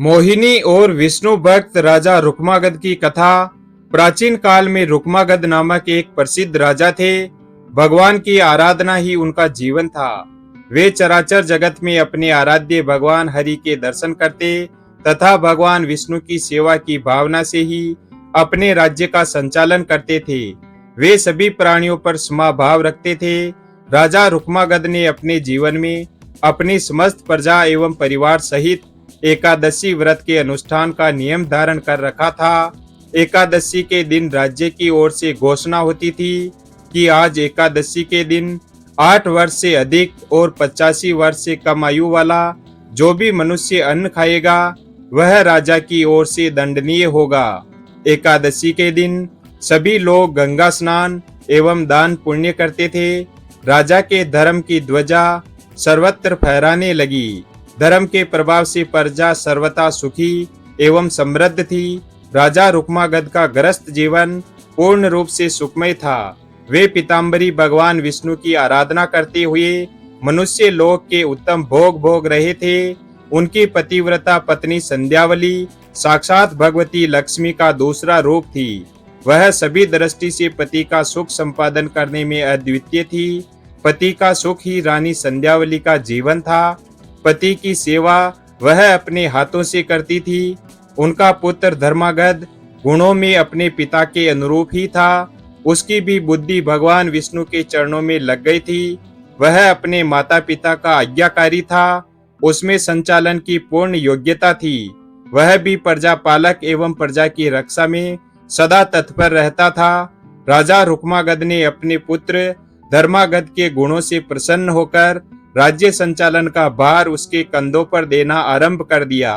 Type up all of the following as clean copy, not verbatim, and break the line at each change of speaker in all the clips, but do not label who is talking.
मोहिनी और विष्णु भक्त राजा रुक्मागद की कथा। प्राचीन काल में रुक्मागद नामक एक प्रसिद्ध राजा थे। भगवान की आराधना ही उनका जीवन था। वे चराचर जगत में अपने आराध्य भगवान हरि के दर्शन करते तथा भगवान विष्णु की सेवा की भावना से ही अपने राज्य का संचालन करते थे। वे सभी प्राणियों पर समाभाव रखते थे। राजा रुक्मागद ने अपने जीवन में अपनी समस्त प्रजा एवं परिवार सहित एकादशी व्रत के अनुष्ठान का नियम धारण कर रखा था। एकादशी के दिन राज्य की ओर से घोषणा होती थी कि आज एकादशी के दिन 8 वर्ष से अधिक और 85 वर्ष से कम आयु वाला जो भी मनुष्य अन्न खाएगा वह राजा की ओर से दंडनीय होगा। एकादशी के दिन सभी लोग गंगा स्नान एवं दान पुण्य करते थे। राजा के धर्म की ध्वजा सर्वत्र फहराने लगी। धर्म के प्रभाव से प्रजा सर्वथा सुखी एवं समृद्ध थी। राजा रुक्मागद का गृहस्थ जीवन पूर्ण रूप से सुखमय था। वे पीताम्बरी भगवान विष्णु की आराधना करते हुए मनुष्य लोक के उत्तम भोग रहे थे। उनकी पतिव्रता पत्नी संध्यावली साक्षात भगवती लक्ष्मी का दूसरा रूप थी। वह सभी दृष्टि से पति का सुख संपादन करने में अद्वितीय थी। पति का सुख ही रानी संध्यावली का जीवन था। पति की सेवा वह अपने हाथों से करती थी। उनका पुत्र धर्मागद गुणों में अपने पिता के अनुरूप ही था। उसकी भी बुद्धि भगवान विष्णु के चरणों में लग गई थी। वह अपने माता पिता का आज्ञाकारी था। उसमें संचालन की पूर्ण योग्यता थी। वह भी प्रजा पालक एवं प्रजा की रक्षा में सदा तत्पर रहता था। राजा रुक्मागद ने अपने पुत्र धर्मागद के गुणों से प्रसन्न होकर राज्य संचालन का भार उसके कंधों पर देना आरंभ कर दिया।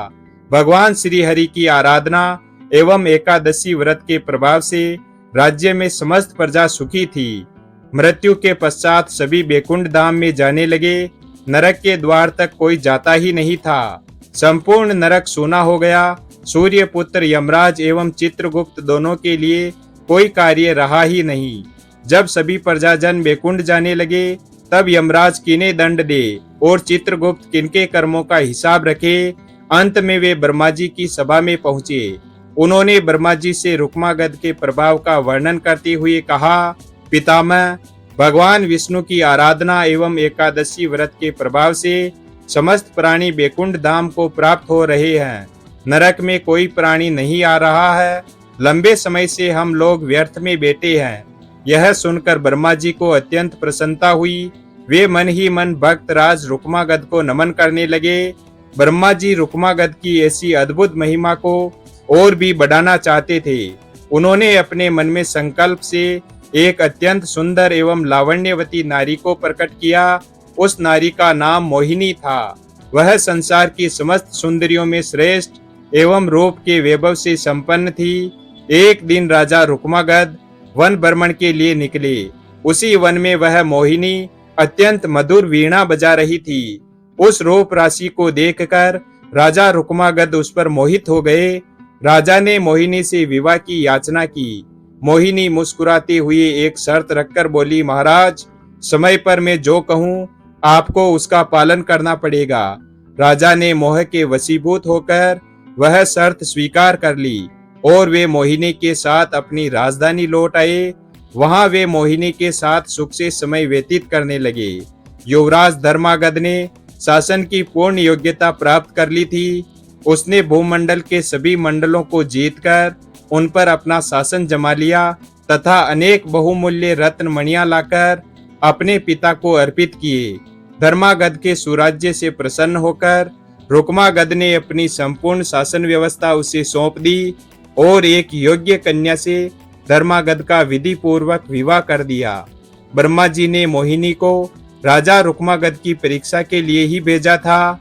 भगवान श्री हरि की आराधना एवं एकादशी व्रत के प्रभाव से राज्य में समस्त प्रजा सुखी थी। मृत्यु के पश्चात सभी बैकुंठ धाम में जाने लगे। नरक के द्वार तक कोई जाता ही नहीं था। संपूर्ण नरक सूना हो गया। सूर्य पुत्र यमराज एवं चित्रगुप्त दोनों के लिए कोई कार्य रहा ही नहीं। जब सभी प्रजाजन बैकुंठ जाने लगे तब यमराज किन्हें दंड दे और चित्रगुप्त किनके कर्मों का हिसाब रखे। अंत में वे ब्रह्मा जी की सभा में पहुंचे। उन्होंने ब्रह्मा जी से रुक्मागद के प्रभाव का वर्णन करते हुए कहा, पितामह, भगवान विष्णु की आराधना एवं एकादशी व्रत के प्रभाव से समस्त प्राणी बैकुंठ धाम को प्राप्त हो रहे हैं। नरक में कोई प्राणी नहीं आ रहा है। लंबे समय से हम लोग व्यर्थ में बैठे हैं। यह सुनकर ब्रह्मा जी को अत्यंत प्रसन्नता हुई। वे मन ही मन भक्त राज रुक्मागद को नमन करने लगे। ब्रह्मा जी रुक्मागद की ऐसी अद्भुत महिमा को और भी बढ़ाना चाहते थे। उन्होंने अपने मन में संकल्प से एक अत्यंत सुंदर एवं लावण्यवती नारी को प्रकट किया। उस नारी का नाम मोहिनी था। वह संसार की समस्त सुंदरियों में श्रेष्ठ एवं रूप के वैभव से संपन्न थी। एक दिन राजा रुक्मागद वन भ्रमण के लिए निकले। उसी वन में वह मोहिनी अत्यंत मधुर वीणा बजा रही थी। उस रूप राशि को देखकर राजा रुक्मागद उस पर मोहित हो गए। राजा ने मोहिनी से विवाह की याचना की। मोहिनी मुस्कुराते हुए एक शर्त रखकर बोली, महाराज, समय पर मैं जो कहूँ आपको उसका पालन करना पड़ेगा। राजा ने मोह के वशीभूत होकर वह शर्त स्वीकार कर ली और वे मोहिनी के साथ अपनी राजधानी लौट आए। वहां वे मोहिनी के साथ सुख से समय व्यतीत करने लगे। युवराज धर्मागद ने शासन की पूर्ण योग्यता प्राप्त कर ली थी। उसने भूमंडल के सभी मंडलों को जीतकर उन पर अपना शासन जमा लिया तथा अनेक बहुमूल्य रत्न मणियां लाकर अपने पिता को अर्पित किए। धर्मागद के सुराज्य से प्रसन्न होकर रुक्मागद ने अपनी संपूर्ण शासन व्यवस्था उसे सौंप दी और एक योग्य कन्या से धर्मागद का विधि पूर्वक विवाह कर दिया। ब्रह्मा जी ने मोहिनी को राजा रुक्मागद की परीक्षा के लिए ही भेजा था।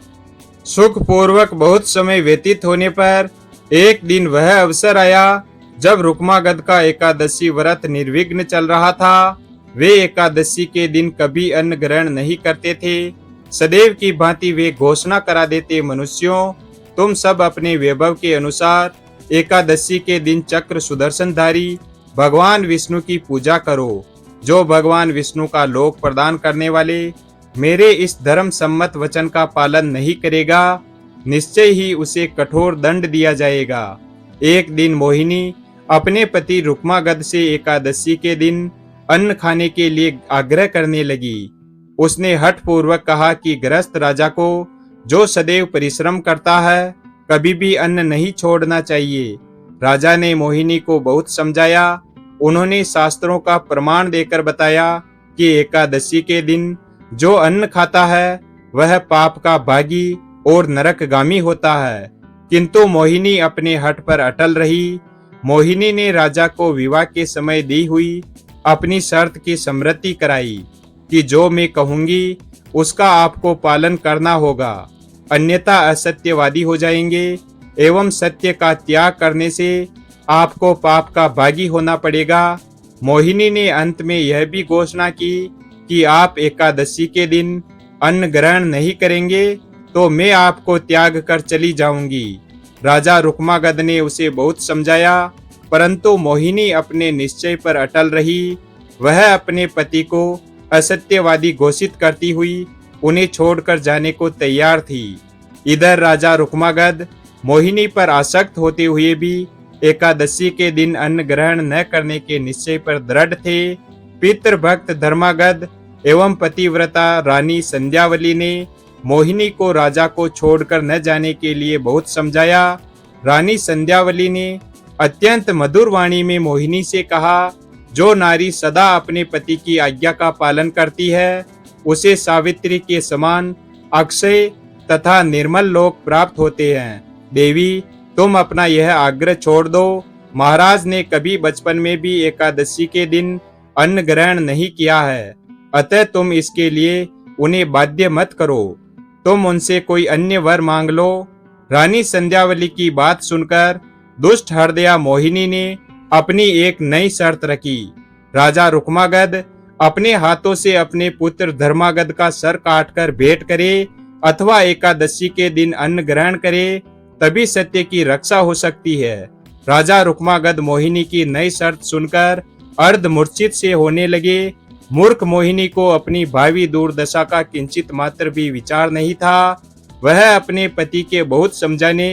सुख पूर्वक बहुत समय व्यतीत होने पर एक दिन वह अवसर आया जब रुक्मागद का एकादशी व्रत निर्विघ्न चल रहा था। वे एकादशी के दिन कभी अन्न ग्रहण नहीं करते थे। सदैव की भांति वे घोषणा करा देते, मनुष्यों, तुम सब अपने वैभव के अनुसार एकादशी के दिन चक्र सुदर्शनधारी भगवान विष्णु की पूजा करो। जो भगवान विष्णु का लोक प्रदान करने वाले मेरे इस धर्म सम्मत वचन का पालन नहीं करेगा निश्चय ही उसे कठोर दंड दिया जाएगा। एक दिन मोहिनी अपने पति रुक्मागद से एकादशी के दिन अन्न खाने के लिए आग्रह करने लगी। उसने हठ पूर्वक कहा कि गृहस्थ राजा को जो सदैव परिश्रम करता है कभी भी अन्न नहीं छोड़ना चाहिए। राजा ने मोहिनी को बहुत समझाया। उन्होंने शास्त्रों का प्रमाण देकर बताया कि एकादशी के दिन जो अन्न खाता है वह पाप का भागी और नरकगामी होता है। किंतु मोहिनी अपने हठ पर अटल रही। मोहिनी ने राजा को विवाह के समय दी हुई अपनी शर्त की स्मृति कराई कि जो मैं कहूंगी उसका आपको पालन करना होगा, अन्यथा असत्यवादी हो जाएंगे एवं सत्य का त्याग करने से आपको पाप का भागी होना पड़ेगा। मोहिनी ने अंत में यह भी घोषणा की कि आप एकादशी के दिन अन्न ग्रहण नहीं करेंगे तो मैं आपको त्याग कर चली जाऊंगी। राजा रुक्मागद ने उसे बहुत समझाया, परंतु मोहिनी अपने निश्चय पर अटल रही। वह अपने पति को असत्यवादी घोषित करती हुई उन्हें छोड़कर जाने को तैयार थी। इधर राजा रुक्मागद मोहिनी पर आसक्त होते हुए भी एकादशी के दिन अन्न ग्रहण न करने के निश्चय पर दृढ़ थे। पितृभक्त धर्मागद एवं पतिव्रता रानी संध्यावली ने मोहिनी को राजा को छोड़कर न जाने के लिए बहुत समझाया। रानी संध्यावली ने अत्यंत मधुर वाणी में मोहिनी से कहा, जो नारी सदा अपने पति की आज्ञा का पालन करती है उसे सावित्री के समान अक्षय तथा निर्मल लोक प्राप्त होते हैं। देवी, तुम अपना यह आग्रह छोड़ दो। महाराज ने कभी बचपन में भी एकादशी के दिन अन्न ग्रहण नहीं किया है, अतः तुम इसके लिए उन्हें बाध्य मत करो। तुम उनसे कोई अन्य वर मांग लो। रानी संध्यावली की बात सुनकर दुष्ट हृदया मोहिनी ने अपनी एक नई शर्त रखी। राजा रुक्मागद अपने हाथों से अपने पुत्र धर्मागद का सर काटकर भेंट करे अथवा एकादशी के दिन अन्न ग्रहण करे, तभी सत्य की रक्षा हो सकती है। राजा रुक्मागद मोहिनी की नई शर्त सुनकर अर्धमूर्छित से होने लगे। मूर्ख मोहिनी को अपनी भावी दुर्दशा का किंचित मात्र भी विचार नहीं था। वह अपने पति के बहुत समझाने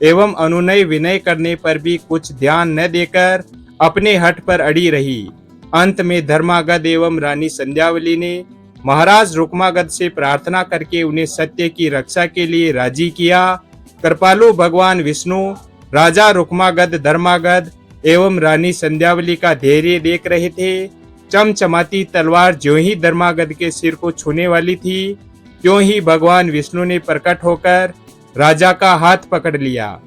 एवं अनुनय विनय करने पर भी कुछ ध्यान न देकर अपने हठ पर अड़ी रही। अंत में धर्मागद एवं रानी संध्यावली ने महाराज रुक्मागद से प्रार्थना करके उन्हें सत्य की रक्षा के लिए राजी किया। कृपालु भगवान विष्णु राजा रुक्मागद, धर्मागद एवं रानी संध्यावली का धैर्य देख रहे थे। चमचमाती तलवार ज्यों ही धर्मागद के सिर को छूने वाली थी, त्यों ही भगवान विष्णु ने प्रकट होकर राजा का हाथ पकड़ लिया।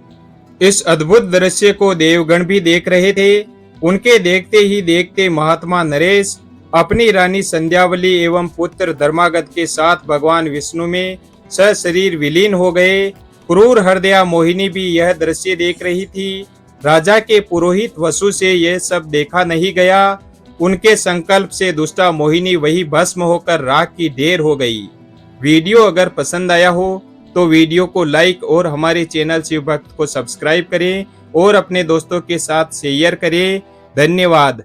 इस अद्भुत दृश्य को देवगण भी देख रहे थे। उनके देखते ही देखते महात्मा नरेश अपनी रानी संध्यावली एवं पुत्र धर्मागद के साथ भगवान विष्णु में सशरीर विलीन हो गए। क्रूर हृदया मोहिनी भी यह दृश्य देख रही थी। राजा के पुरोहित वसु से यह सब देखा नहीं गया। उनके संकल्प से दुष्टा मोहिनी वही भस्म होकर राख की ढेर हो गई। वीडियो अगर पसंद आया हो तो वीडियो को लाइक और हमारे चैनल शिव भक्त को सब्सक्राइब करें और अपने दोस्तों के साथ शेयर करें। धन्यवाद।